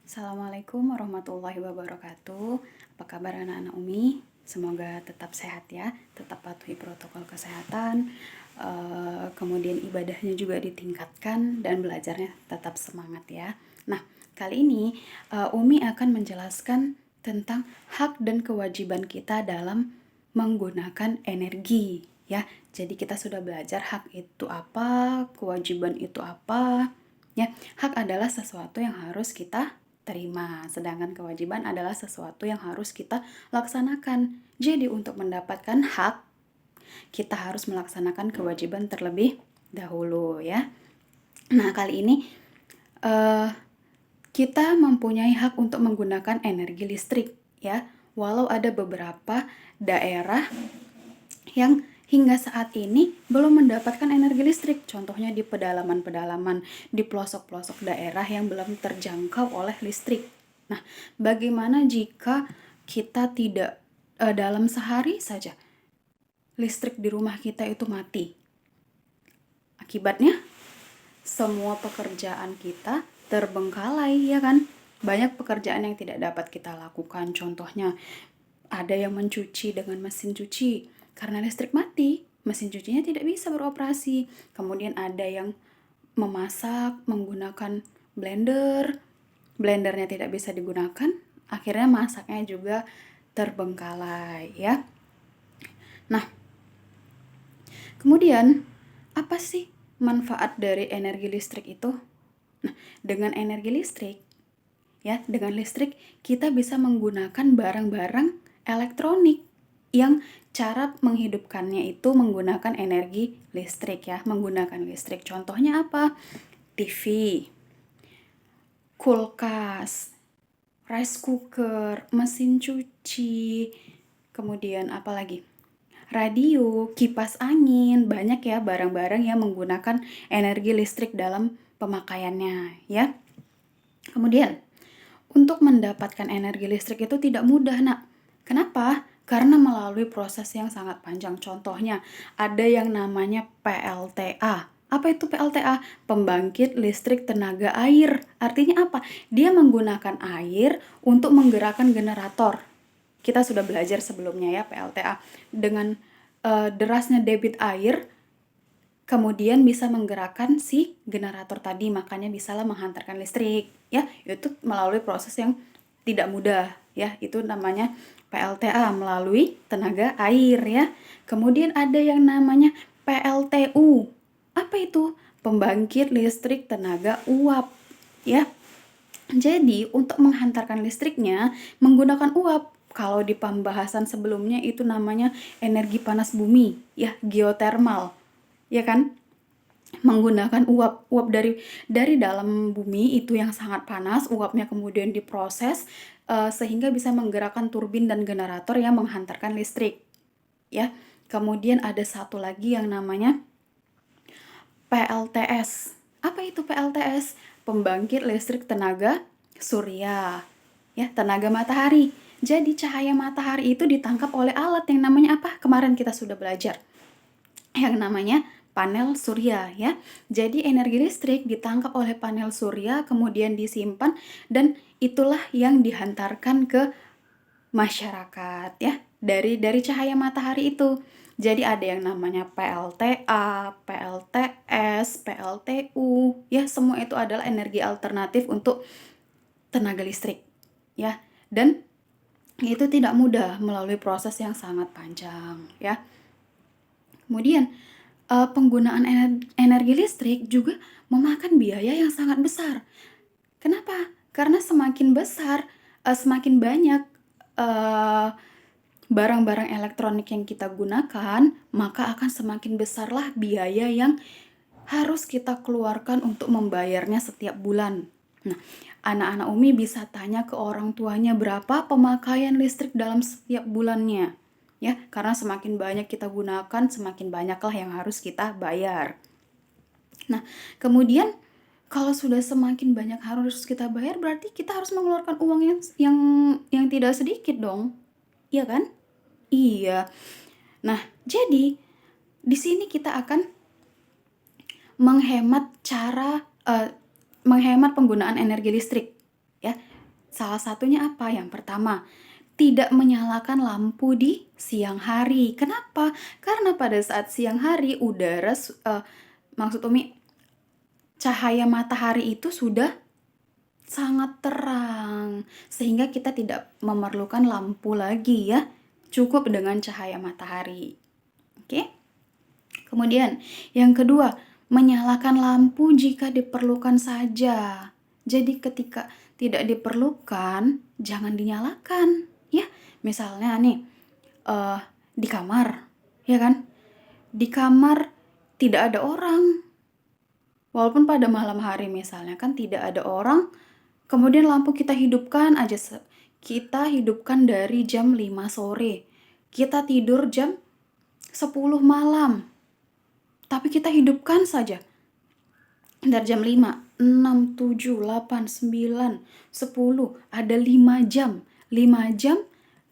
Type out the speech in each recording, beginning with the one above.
Assalamualaikum warahmatullahi wabarakatuh. Apa kabar anak-anak Umi? Semoga tetap sehat ya, tetap patuhi protokol kesehatan. Kemudian ibadahnya juga ditingkatkan dan belajarnya tetap semangat ya. Nah, kali ini Umi akan menjelaskan tentang hak dan kewajiban kita dalam menggunakan energi ya. Jadi kita sudah belajar hak itu apa, kewajiban itu apa. Ya, hak adalah sesuatu yang harus kita terima, sedangkan kewajiban adalah sesuatu yang harus kita laksanakan. Jadi untuk mendapatkan hak, kita harus melaksanakan kewajiban terlebih dahulu ya. Nah, kali ini kita mempunyai hak untuk menggunakan energi listrik ya. Walau ada beberapa daerah yang hingga saat ini belum mendapatkan energi listrik. Contohnya di pedalaman-pedalaman, di pelosok-pelosok daerah yang belum terjangkau oleh listrik. Nah, bagaimana jika kita tidak dalam sehari saja listrik di rumah kita itu mati? Akibatnya semua pekerjaan kita terbengkalai ya kan? Banyak pekerjaan yang tidak dapat kita lakukan. Contohnya ada yang mencuci dengan mesin cuci karena listrik mati, mesin cucinya tidak bisa beroperasi. Kemudian ada yang memasak menggunakan blender, blendernya tidak bisa digunakan, akhirnya masaknya juga terbengkalai ya. Nah, kemudian apa sih manfaat dari energi listrik itu? Nah, dengan energi listrik ya, dengan listrik kita bisa menggunakan barang-barang elektronik yang cara menghidupkannya itu menggunakan energi listrik ya, menggunakan listrik. Contohnya apa? TV, kulkas, rice cooker, mesin cuci, kemudian apa lagi? Radio, kipas angin, banyak ya barang-barang yang menggunakan energi listrik dalam pemakaiannya ya. Kemudian untuk mendapatkan energi listrik itu tidak mudah, Nak. Kenapa? Karena melalui proses yang sangat panjang. Contohnya, ada yang namanya PLTA. Apa itu PLTA? Pembangkit listrik tenaga air. Artinya apa? Dia menggunakan air untuk menggerakkan generator. Kita sudah belajar sebelumnya ya PLTA. Dengan derasnya debit air, kemudian bisa menggerakkan si generator tadi, makanya bisalah menghantarkan listrik ya. Itu melalui proses yang tidak mudah ya, itu namanya PLTA, melalui tenaga air ya. Kemudian ada yang namanya PLTU. Apa itu? Pembangkit listrik tenaga uap ya. Jadi untuk menghantarkan listriknya menggunakan uap. Kalau di pembahasan sebelumnya itu namanya energi panas bumi ya, geotermal ya kan, menggunakan uap dari dalam bumi itu yang sangat panas, uapnya kemudian diproses sehingga bisa menggerakkan turbin dan generator yang menghantarkan listrik ya. Kemudian ada satu lagi yang namanya PLTS. Apa itu PLTS? Pembangkit listrik tenaga surya ya, tenaga matahari. Jadi cahaya matahari itu ditangkap oleh alat yang namanya apa? Kemarin kita sudah belajar yang namanya panel surya ya. Jadi energi listrik ditangkap oleh panel surya kemudian disimpan dan itulah yang dihantarkan ke masyarakat ya dari cahaya matahari itu. Jadi ada yang namanya PLTA, PLTS, PLTU ya, semua itu adalah energi alternatif untuk tenaga listrik ya. Dan itu tidak mudah melalui proses yang sangat panjang ya. Kemudian penggunaan energi listrik juga memakan biaya yang sangat besar. Kenapa? Karena semakin besar, semakin banyak barang-barang elektronik yang kita gunakan, maka akan semakin besarlah biaya yang harus kita keluarkan untuk membayarnya setiap bulan. Nah, anak-anak Umi bisa tanya ke orang tuanya berapa pemakaian listrik dalam setiap bulannya. Ya, karena semakin banyak kita gunakan, semakin banyaklah yang harus kita bayar. Nah, kemudian kalau sudah semakin banyak harus kita bayar, berarti kita harus mengeluarkan uang yang tidak sedikit dong. Iya kan? Iya. Nah, jadi di sini kita akan menghemat penggunaan energi listrik ya. Salah satunya apa? Yang pertama, tidak menyalakan lampu di siang hari. Kenapa? Karena pada saat siang hari maksud Umi, cahaya matahari itu sudah sangat terang, sehingga kita tidak memerlukan lampu lagi ya. Cukup dengan cahaya matahari. Oke? Kemudian, yang kedua, menyalakan lampu jika diperlukan saja. Jadi ketika tidak diperlukan, jangan dinyalakan, ya. Misalnya nih, eh, di kamar, ya kan? Di kamar tidak ada orang. Walaupun pada malam hari misalnya kan tidak ada orang, kemudian lampu kita hidupkan aja. Kita hidupkan dari jam 5 sore. Kita tidur jam 10 malam. Tapi kita hidupkan saja dari jam 5, 6, 7, 8, 9, 10, ada 5 jam. 5 jam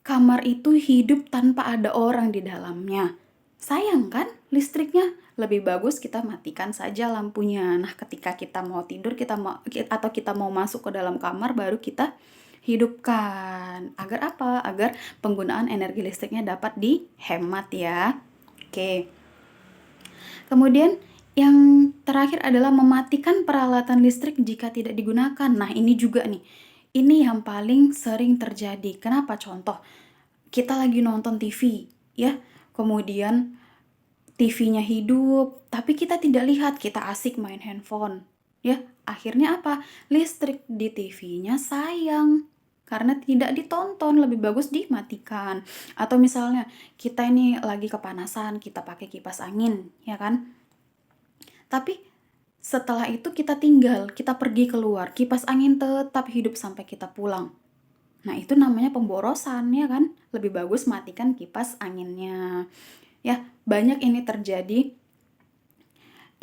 kamar itu hidup tanpa ada orang di dalamnya. Sayang kan listriknya? Lebih bagus kita matikan saja lampunya. Nah, ketika kita mau tidur, atau kita mau masuk ke dalam kamar, baru kita hidupkan. Agar apa? Agar penggunaan energi listriknya dapat dihemat ya. Oke. Kemudian yang terakhir adalah mematikan peralatan listrik jika tidak digunakan. Nah, ini juga nih. Ini yang paling sering terjadi. Kenapa? Contoh, kita lagi nonton TV, ya. Kemudian TV-nya hidup, tapi kita tidak lihat, kita asik main handphone. Ya, akhirnya apa? Listrik di TV-nya sayang. Karena tidak ditonton, lebih bagus dimatikan. Atau misalnya kita ini lagi kepanasan, kita pakai kipas angin, ya kan? Tapi setelah itu kita pergi keluar, kipas angin tetap hidup sampai kita pulang. Nah, itu namanya pemborosan, ya kan? Lebih bagus matikan kipas anginnya. Ya, banyak ini terjadi.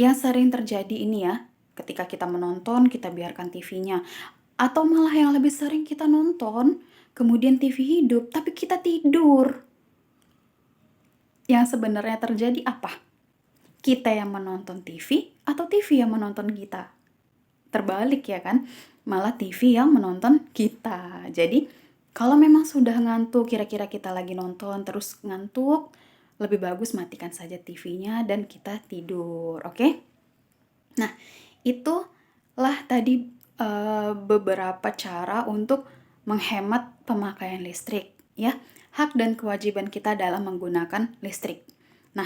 Yang sering terjadi ini ya, ketika kita menonton, kita biarkan TV-nya. Atau malah yang lebih sering kita nonton, kemudian TV hidup, tapi kita tidur. Yang sebenarnya terjadi apa? Kita yang menonton TV atau TV yang menonton kita? Terbalik ya kan? Malah TV yang menonton kita. Jadi, kalau memang sudah ngantuk, kira-kira kita lagi nonton terus ngantuk, lebih bagus matikan saja TV-nya dan kita tidur, oke? Nah, itulah tadi beberapa cara untuk menghemat pemakaian listrik, ya. Hak dan kewajiban kita dalam menggunakan listrik. Nah,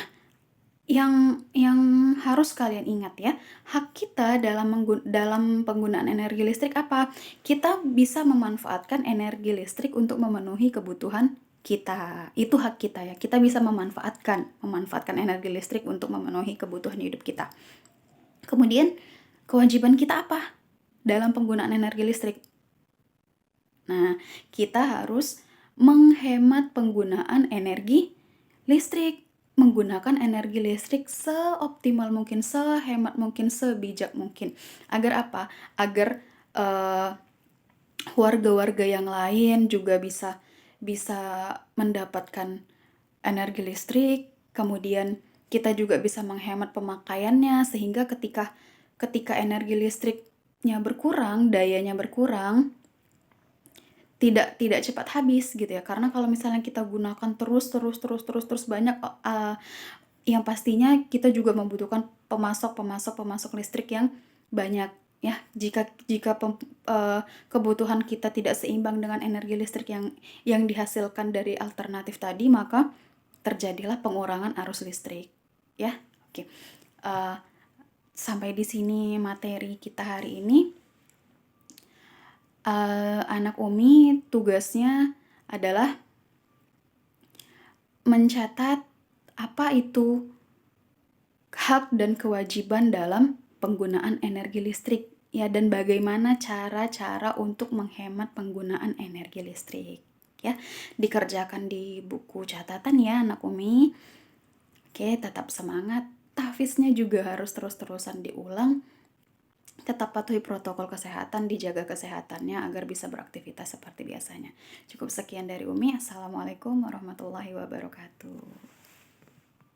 yang harus kalian ingat ya, hak kita dalam penggunaan energi listrik apa? Kita bisa memanfaatkan energi listrik untuk memenuhi kebutuhan kita. Itu hak kita ya. Kita bisa memanfaatkan energi listrik untuk memenuhi kebutuhan hidup kita. Kemudian kewajiban kita apa dalam penggunaan energi listrik? Nah, kita harus menghemat penggunaan energi listrik. Menggunakan energi listrik seoptimal mungkin, sehemat mungkin, sebijak mungkin. Agar apa? Agar warga-warga yang lain juga bisa mendapatkan energi listrik. Kemudian kita juga bisa menghemat pemakaiannya, sehingga ketika energi listriknya berkurang, dayanya berkurang, tidak cepat habis gitu ya. Karena kalau misalnya kita gunakan terus banyak, yang pastinya kita juga membutuhkan pemasok listrik yang banyak ya. Jika kebutuhan kita tidak seimbang dengan energi listrik yang dihasilkan dari alternatif tadi, maka terjadilah pengurangan arus listrik ya. Oke. Sampai di sini materi kita hari ini. Anak Umi tugasnya adalah mencatat apa itu hak dan kewajiban dalam penggunaan energi listrik ya, dan bagaimana cara-cara untuk menghemat penggunaan energi listrik ya. Dikerjakan di buku catatan ya anak Umi. Oke, tetap semangat. Tahfiznya juga harus terus-terusan diulang. Tetap patuhi protokol kesehatan, dijaga kesehatannya agar bisa beraktivitas seperti biasanya. Cukup sekian dari Umi. Assalamualaikum warahmatullahi wabarakatuh.